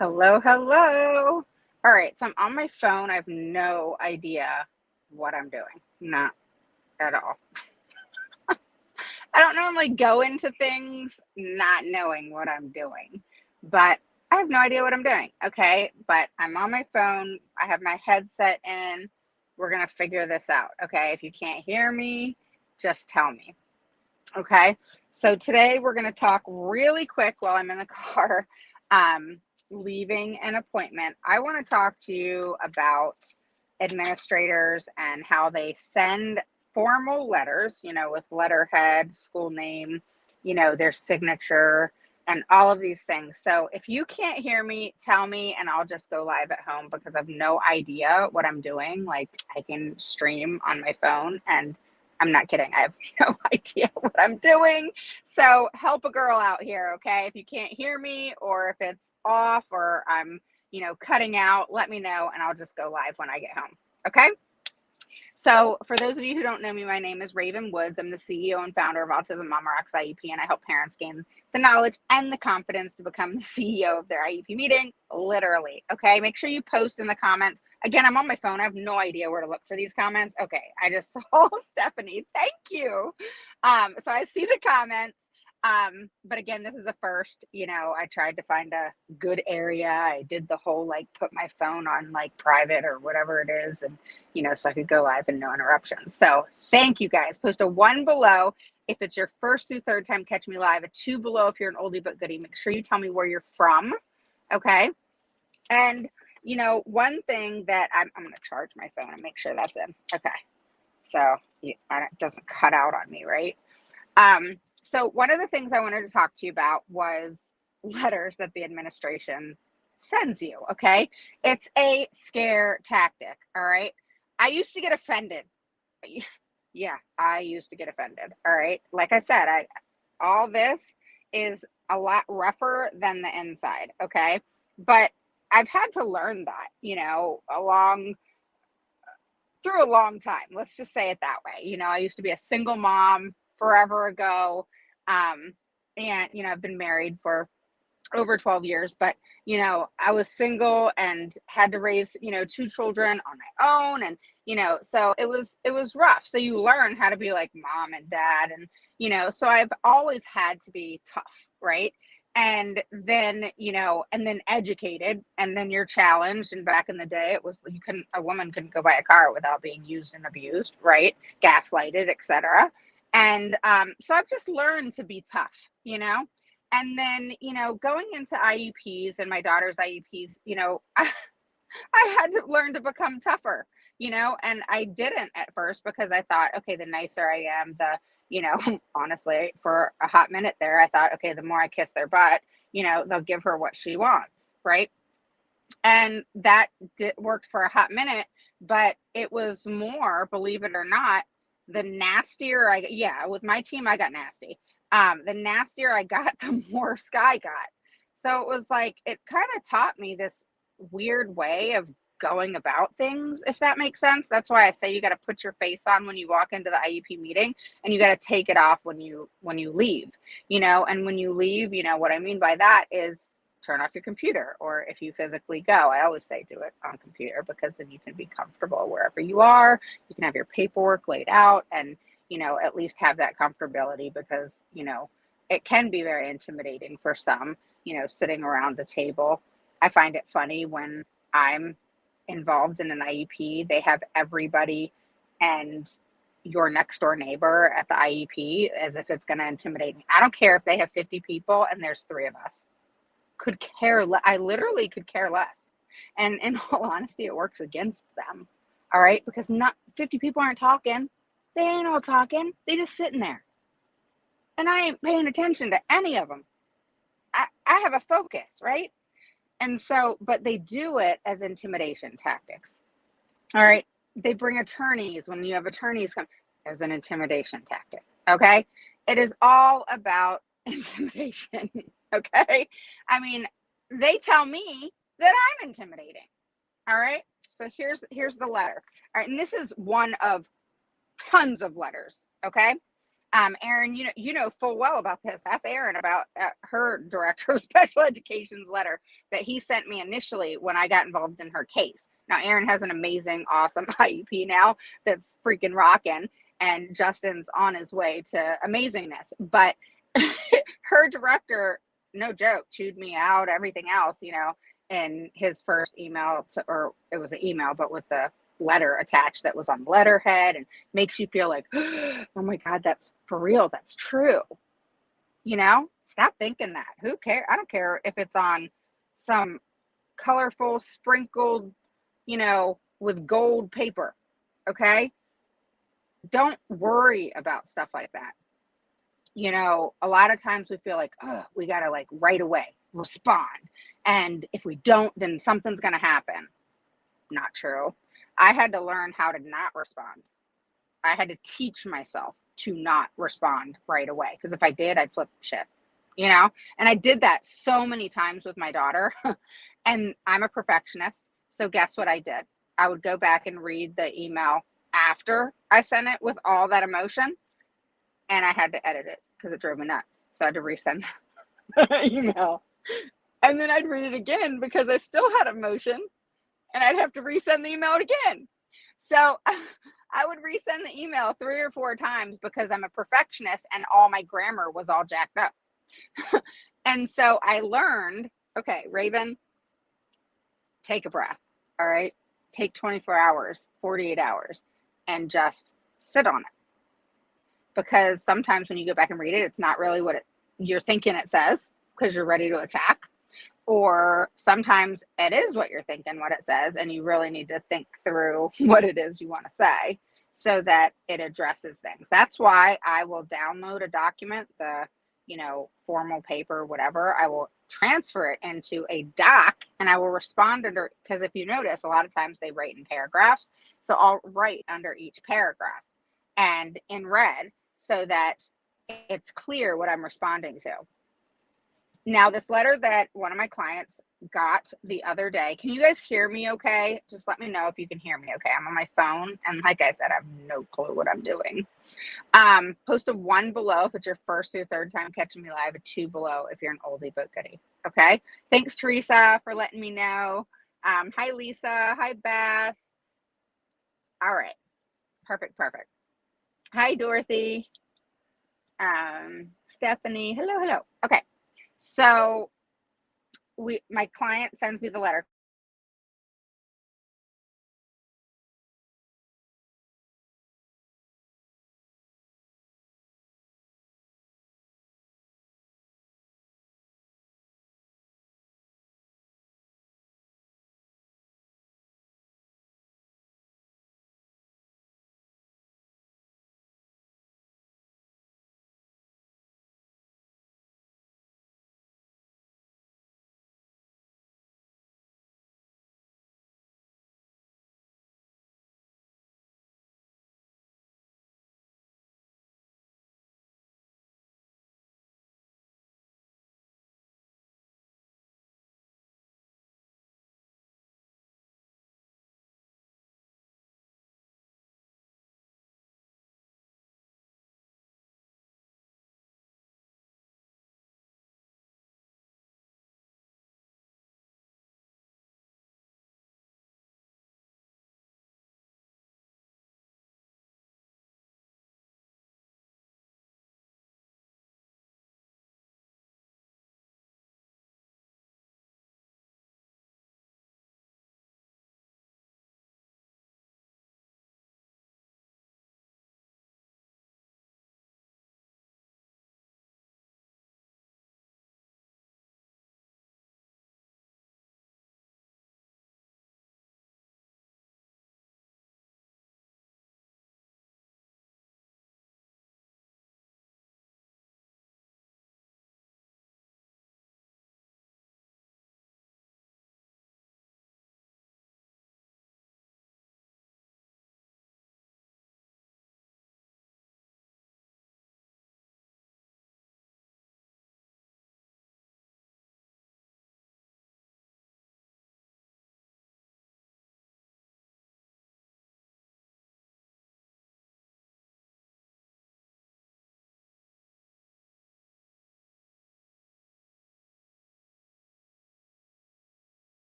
Hello, hello. All right, so I'm on my phone. I have no idea what I'm doing. Not at all. I don't normally go into things not knowing what I'm doing, but I have no idea what I'm doing. Okay, but I'm on my phone. I have my headset in. We're going to figure this out. Okay, if you can't hear me, just tell me. Okay, so today we're going to talk really quick while I'm in the car, um, leaving an appointment. I want to talk to you about administrators and how they send formal letters, with letterhead, school name, their signature, and all of these things. So if you can't hear me, tell me, and I'll just go live at home because I have no idea what I'm doing. Like, I can stream on my phone, and I'm not kidding. I have no idea what I'm doing. So help a girl out here, okay? If you can't hear me or if it's off or I'm, cutting out, let me know and I'll just go live when I get home. Okay? So for those of you who don't know me, my name is Raven Woods. I'm the CEO and founder of Autism Mama Rocks IEP, and I help parents gain the knowledge and the confidence to become the CEO of their IEP meeting, literally. Okay, make sure you post in the comments. Again, I'm on my phone. I have no idea where to look for these comments. Okay, I just saw Stephanie. Thank you. So I see the comments. But again, this is a first. I tried to find a good area. I did the whole put my phone on private or whatever it is, and so I could go live and no interruptions. So thank you guys. Post a 1 below if it's your first through third time catch me live, a 2 below if you're an oldie but goodie. Make sure you tell me where you're from, okay? And one thing that I'm going to charge my phone and make sure that's in. Okay, so it doesn't cut out on me, right? So one of the things I wanted to talk to you about was letters that the administration sends you, okay? It's a scare tactic, all right? I used to get offended. Yeah, I used to get offended, all right? Like I said, all this is a lot rougher than the inside, okay? But I've had to learn that, through a long time. Let's just say it that way. I used to be a single mom forever ago. And, I've been married for over 12 years, but, I was single and had to raise, 2 children on my own. And, so it was rough. So you learn how to be like mom and dad. And, so I've always had to be tough. Right. And then, and then educated, and then you're challenged. And back in the day, it was, a woman couldn't go buy a car without being used and abused, right? Gaslighted, etc. And so I've just learned to be tough, and then, going into IEPs and my daughter's IEPs, I had to learn to become tougher, and I didn't at first because I thought, okay, the nicer I am, honestly, for a hot minute there, I thought, okay, the more I kiss their butt, they'll give her what she wants, right? And that worked for a hot minute, but it was more, believe it or not, the nastier with my team, I got nasty. The nastier I got, the more Sky got. So it was like, it kind of taught me this weird way of going about things, if that makes sense. That's why I say you got to put your face on when you walk into the IEP meeting, and you got to take it off when you leave, and when you leave, what I mean by that is turn off your computer, or if you physically go, I always say do it on computer because then you can be comfortable wherever you are. You can have your paperwork laid out and, at least have that comfortability because, it can be very intimidating for some, sitting around the table. I find it funny when I'm involved in an IEP, they have everybody and your next door neighbor at the IEP as if it's going to intimidate me. I don't care if they have 50 people and there's 3 of us. I literally could care less. And in all honesty, it works against them. All right. Because not 50 people aren't talking. They ain't all talking. They just sitting there. And I ain't paying attention to any of them. I have a focus, right? And so, but they do it as intimidation tactics. All right. They bring attorneys when you have attorneys come as an intimidation tactic. Okay. It is all about intimidation. Okay. I mean, they tell me that I'm intimidating. All right. So here's the letter. All right. And this is one of tons of letters. Okay. Erin, you know full well about this. Ask Erin about her director of special education's letter that he sent me initially when I got involved in her case. Now, Erin has an amazing, awesome IEP now that's freaking rocking, and Justin's on his way to amazingness. But her director, no joke, chewed me out, everything else, in his first email, or it was an email, but with the letter attached that was on letterhead, and makes you feel like, oh my God, that's for real. That's true. Stop thinking that. Who cares? I don't care if it's on some colorful, sprinkled, with gold paper. Okay. Don't worry about stuff like that. A lot of times we feel like, oh, we got to right away respond. And if we don't, then something's going to happen. Not true. I had to learn how to not respond. I had to teach myself to not respond right away. Because if I did, I'd flip shit, And I did that so many times with my daughter. And I'm a perfectionist. So guess what I did? I would go back and read the email after I sent it with all that emotion. And I had to edit it because it drove me nuts. So I had to resend the email. And then I'd read it again because I still had emotion. And I'd have to resend the email again. So I would resend the email 3 or 4 times because I'm a perfectionist and all my grammar was all jacked up. And so I learned, okay, Raven, take a breath. All right. Take 24 hours, 48 hours, and just sit on it. Because sometimes when you go back and read it, it's not really what you're thinking it says because you're ready to attack. Or sometimes it is what you're thinking, what it says, and you really need to think through what it is you want to say so that it addresses things. That's why I will download a document, the formal paper, whatever. I will transfer it into a doc and I will respond under, because if you notice, a lot of times they write in paragraphs. So I'll write under each paragraph and in red so that it's clear what I'm responding to. Now, this letter that one of my clients got the other day, can you guys hear me okay? Just let me know if you can hear me okay. I'm on my phone, and like I said, I have no clue what I'm doing. Post a 1 below if it's your first or third time catching me live, a 2 below if you're an oldie but goodie. Okay? Thanks, Teresa, for letting me know. Hi, Lisa. Hi, Beth. All right. Perfect. Hi, Dorothy. Stephanie. Hello. Okay. So my client sends me the letter